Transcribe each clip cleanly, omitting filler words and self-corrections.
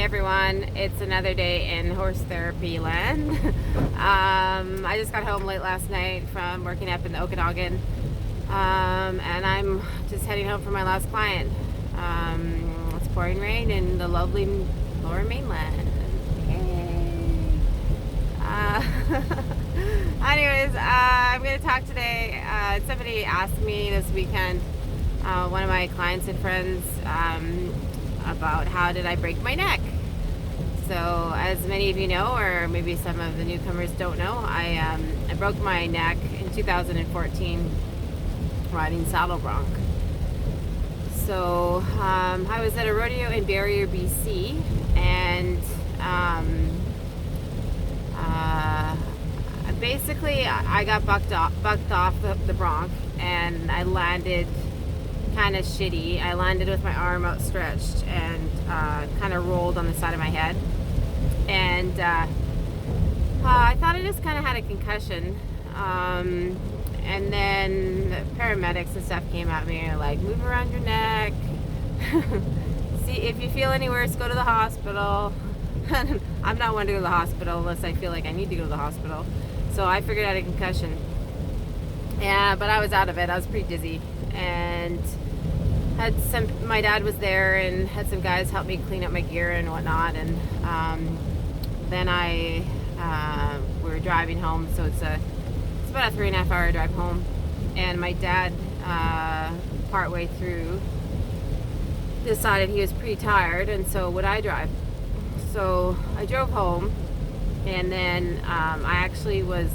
everyone, it's another day in horse therapy land. I just got home late last night from working up in the Okanagan, and I'm just heading home for my last client. It's pouring rain in the lovely Lower Mainland. Yay! Anyways, I'm going to talk today. Somebody asked me this weekend, one of my clients and friends, about how did I break my neck. So as many of you know, or maybe some of the newcomers don't know, I broke my neck in 2014 riding saddle bronc. So I was at a rodeo in Barrier, BC, and basically I got bucked off the bronc, and I landed kind of shitty. I landed with my arm outstretched and kind of rolled on the side of my head, and I thought I just kind of had a concussion, and then the paramedics and stuff came at me and were like, move around your neck, see if you feel any worse, go to the hospital. I'm not one to go to the hospital unless I feel like I need to go to the hospital, so I figured I had a concussion. Yeah, but I was out of it. I was pretty dizzy, and my dad was there and had some guys help me clean up my gear and whatnot, and then we were driving home, so it's about a 3.5 hour drive home, and my dad partway through decided he was pretty tired, and so would I drive. So I drove home, and then I actually was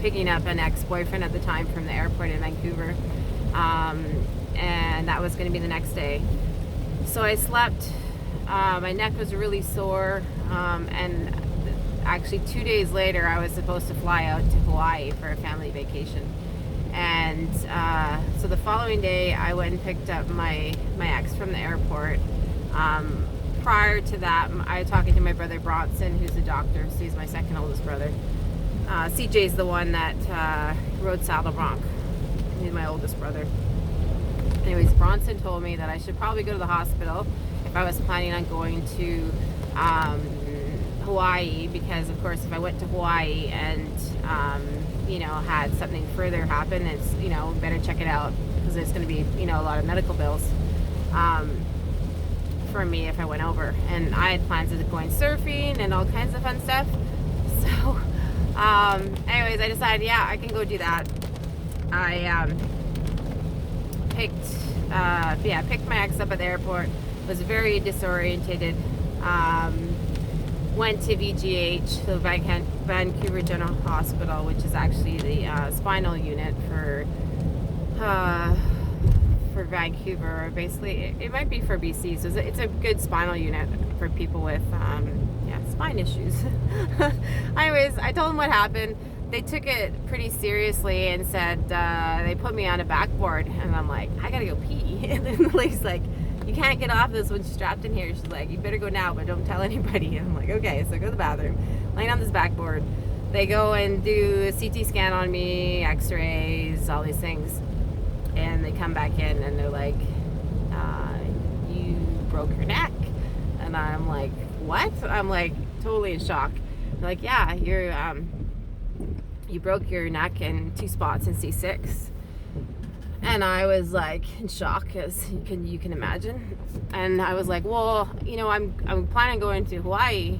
picking up an ex-boyfriend at the time from the airport in Vancouver, and that was going to be the next day. So I slept. My neck was really sore, and actually 2 days later I was supposed to fly out to Hawaii for a family vacation. And so the following day I went and picked up my ex from the airport. Prior to that, I was talking to my brother Bronson, who's a doctor, so he's my second oldest brother. CJ's the one that rode saddle bronc. He's my oldest brother. Anyways, Bronson told me that I should probably go to the hospital if I was planning on going to Hawaii, because of course if I went to Hawaii and had something further happen, it's better check it out, because there's going to be a lot of medical bills for me if I went over. And I had plans of going surfing and all kinds of fun stuff. So anyways, I decided, I can go do that. I picked my ex up at the airport, was very disorientated, went to VGH, the Vancouver General Hospital, which is actually the spinal unit for Vancouver. Basically, it might be for BC, so it's a good spinal unit for people with spine issues. Anyways, I told them what happened. They took it pretty seriously and said they put me on a backboard, and I'm like, I gotta go pee. And then the lady's like, you can't get off this when you're strapped in here. She's like, you better go now, but don't tell anybody. And I'm like, okay. So I go to the bathroom, laying on this backboard. They go and do a CT scan on me, x-rays, all these things, and they come back in and they're like, you broke your neck. And I'm like, what? I'm like totally in shock. They're like, yeah, you broke your neck in 2 spots in C6. And I was like in shock, as you can imagine. And I was like, well, I'm planning on going to Hawaii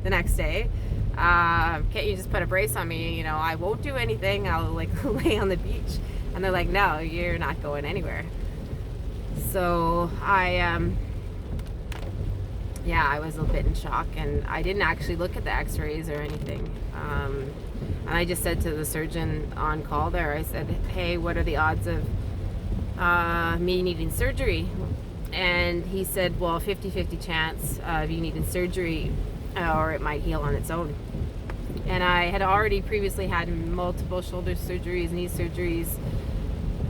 the next day. Can't you just put a brace on me? I won't do anything. I'll lay on the beach. And they're like, no, you're not going anywhere. So I was a bit in shock, and I didn't actually look at the x-rays or anything. And I just said to the surgeon on call there, I said, hey, what are the odds of me needing surgery? And he said, well, 50-50 chance of you needing surgery, or it might heal on its own. And I had already previously had multiple shoulder surgeries, knee surgeries.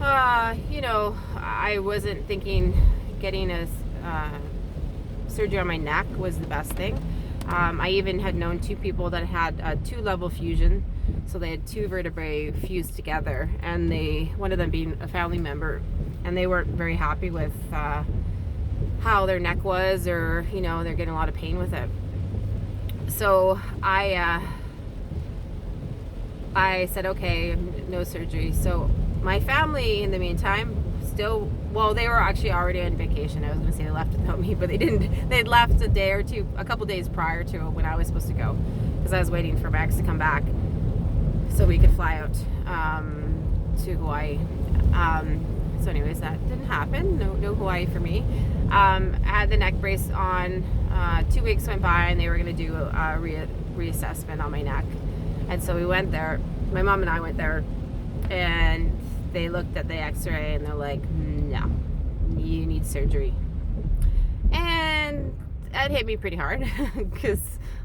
I wasn't thinking getting a surgery on my neck was the best thing. I even had known 2 people that had a 2-level fusion, so they had 2 vertebrae fused together, and one of them being a family member, and they weren't very happy with how their neck was, or they're getting a lot of pain with it. So I said, okay, no surgery. So my family in the meantime still, well, they were actually already on vacation. I was going to say they left without me, but they didn't. They'd left a couple days prior to when I was supposed to go, because I was waiting for Max to come back so we could fly out to Hawaii. So anyways, that didn't happen. No Hawaii for me. I had the neck brace on. 2 weeks went by and they were going to do a reassessment on my neck. And so we went there. My mom and I went there, and they looked at the x-ray and they're like, no, you need surgery. And that hit me pretty hard because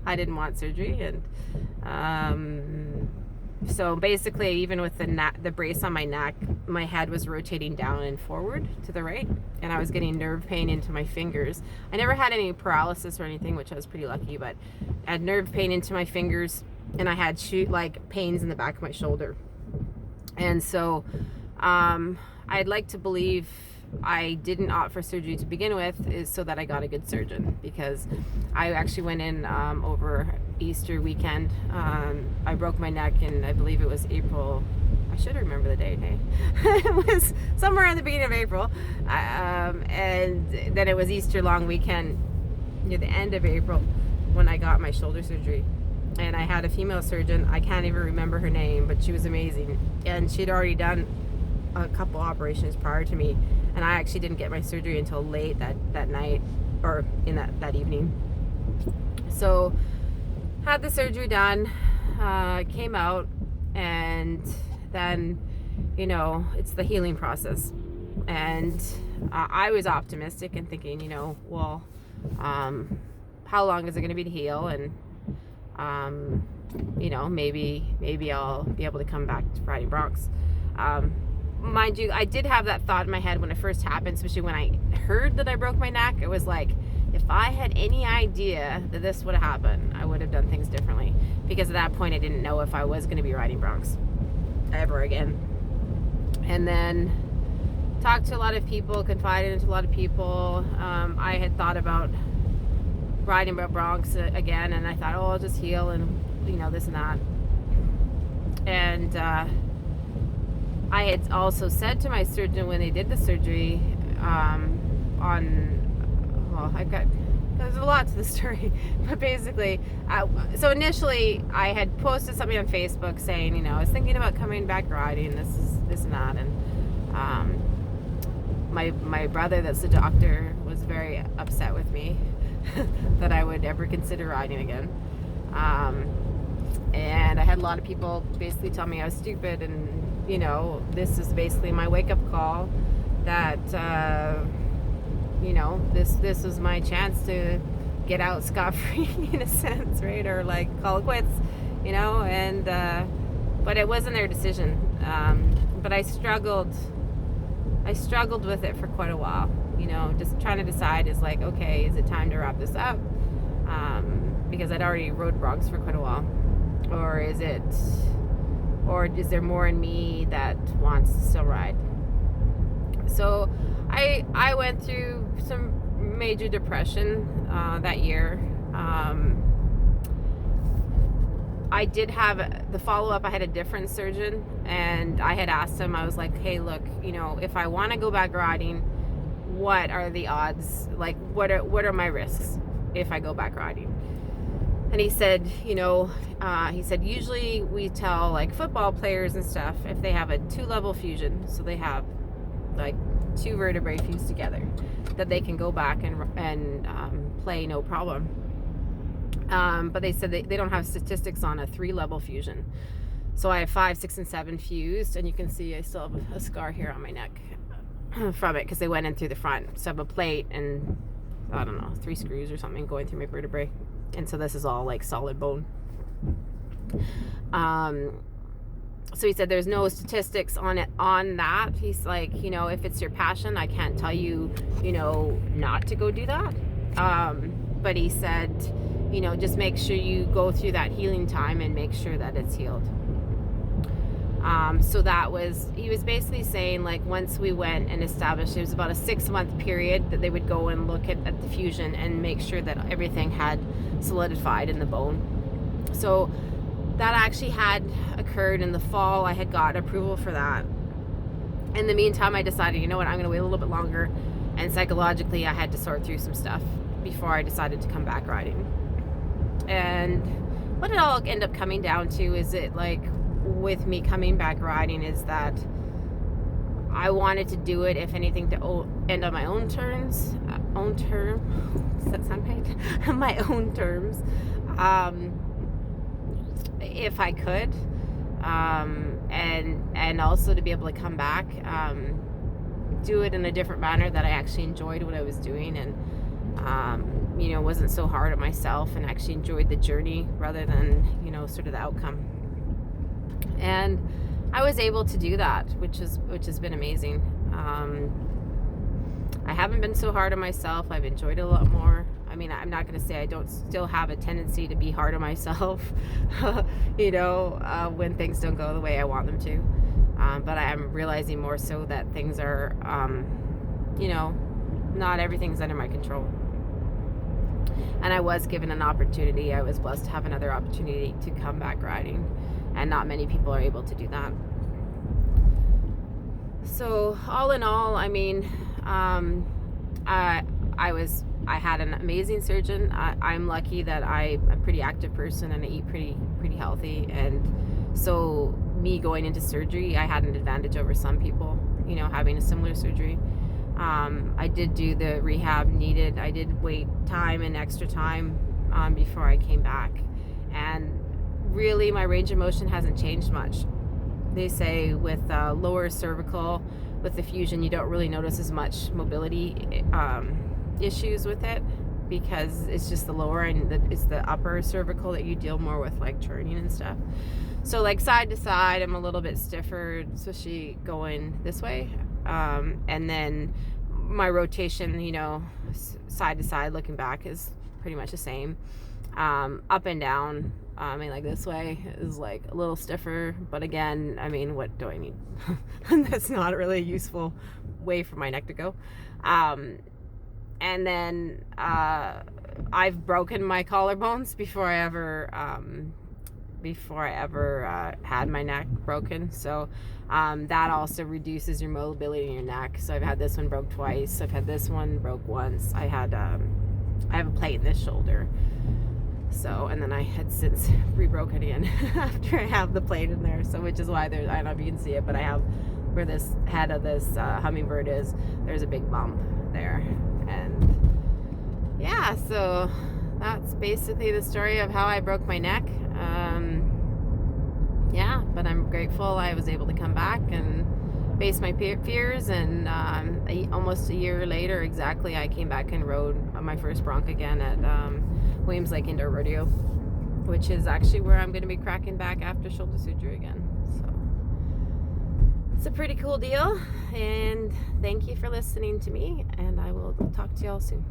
I didn't want surgery. And so basically, even with the brace on my neck, my head was rotating down and forward to the right, and I was getting nerve pain into my fingers. I never had any paralysis or anything, which I was pretty lucky, but I had nerve pain into my fingers, and I had pains in the back of my shoulder. And so I'd like to believe I didn't opt for surgery to begin with, is so that I got a good surgeon, because I actually went in over Easter weekend. I broke my neck, and I believe it was April. I should remember the date, hey? It was somewhere in the beginning of April. And then it was Easter long weekend near the end of April when I got my shoulder surgery. And I had a female surgeon. I can't even remember her name, but she was amazing. And she'd already done a couple operations prior to me, and I actually didn't get my surgery until late that night, or in that evening. So had the surgery done, came out, and then it's the healing process. And I was optimistic and thinking, well, how long is it going to be to heal? And maybe I'll be able to come back to riding broncs. Mind you, I did have that thought in my head when it first happened, especially when I heard that I broke my neck. It was like, if I had any idea that this would happen, I would have done things differently, because at that point I didn't know if I was going to be riding broncs ever again. And then talked to a lot of people, confided into a lot of people. I had thought about riding broncs again, and I thought, oh, I'll just heal and this and that. And I had also said to my surgeon when they did the surgery, there's a lot to the story, but basically, so initially I had posted something on Facebook saying, I was thinking about coming back riding, this and that, and my brother, that's the doctor, was very upset with me that I would ever consider riding again. And I had a lot of people basically tell me I was stupid, and this is basically my wake-up call that this was my chance to get out scot-free in a sense, right? Or like call it quits, and but it wasn't their decision. But I struggled with it for quite a while, just trying to decide, is like, okay, is it time to wrap this up? Because I'd already rode broncs for quite a while. Or is there more in me that wants to still ride? So I went through some major depression that year. I did have the follow-up. I had a different surgeon, and I had asked him, I was like, hey, look, if I want to go back riding, what are the odds? Like, what are my risks if I go back riding? And he said, usually we tell like football players and stuff, if they have a 2-level fusion, so they have like 2 vertebrae fused together, that they can go back and play no problem. But they said they don't have statistics on a 3-level fusion. So I have 5, 6, and 7 fused, and you can see I still have a scar here on my neck from it, because they went in through the front. So I have a plate and, I don't know, 3 screws or something going through my vertebrae. And so this is all like solid bone. So he said there's no statistics on that. He's like, if it's your passion, I can't tell you, not to go do that. But he said, just make sure you go through that healing time and make sure that it's healed. So he was basically saying, like, once we went and established, it was about a 6-month period that they would go and look at the fusion and make sure that everything had solidified in the bone. So that actually had occurred in the fall. I had got approval for that. In the meantime, I decided, you know what, I'm going to wait a little bit longer. And psychologically, I had to sort through some stuff before I decided to come back riding. And what it all ended up coming down to is it, like, with me coming back riding, is that I wanted to do it, if anything, to end on my own terms. Does that sound right? My own terms. If I could. And also to be able to come back, do it in a different manner that I actually enjoyed what I was doing, and wasn't so hard on myself, and actually enjoyed the journey rather than sort of the outcome. And I was able to do that, which has been amazing. I haven't been so hard on myself. I've enjoyed it a lot more. I mean, I'm not going to say I don't still have a tendency to be hard on myself, when things don't go the way I want them to. But I am realizing more so that things are, not everything's under my control. And I was given an opportunity. I was blessed to have another opportunity to come back riding. And not many people are able to do that. So all in all, I mean, I had an amazing surgeon. I'm lucky that I'm a pretty active person and I eat pretty healthy. And so me going into surgery, I had an advantage over some people, having a similar surgery. I did do the rehab needed. I did wait time and extra time before I came back. And really, my range of motion hasn't changed much. They say with lower cervical, with the fusion, you don't really notice as much mobility issues with it, because it's just the lower and it's the upper cervical that you deal more with, like turning and stuff. So like side to side, I'm a little bit stiffer, especially going this way. And then my rotation, side to side looking back is pretty much the same. Up and down, like this way is like a little stiffer, but again, I mean, what do I need? That's not really a useful way for my neck to go. And then I've broken my collarbones before I ever had my neck broken. So that also reduces your mobility in your neck. So I've had this one broke twice. I've had this one broke once. I have a plate in this shoulder. So, and then I had since re-broken again after I have the plate in there. So, which is why there's, I don't know if you can see it, but I have where this head of this hummingbird is, there's a big bump there. And yeah, so that's basically the story of how I broke my neck. Yeah, but I'm grateful I was able to come back and face my fears, and almost a year later exactly, I came back and rode my first bronc again at Williams Lake Indoor Rodeo, which is actually where I'm going to be cracking back after shoulder surgery again. So it's a pretty cool deal, and thank you for listening to me, and I will talk to y'all soon.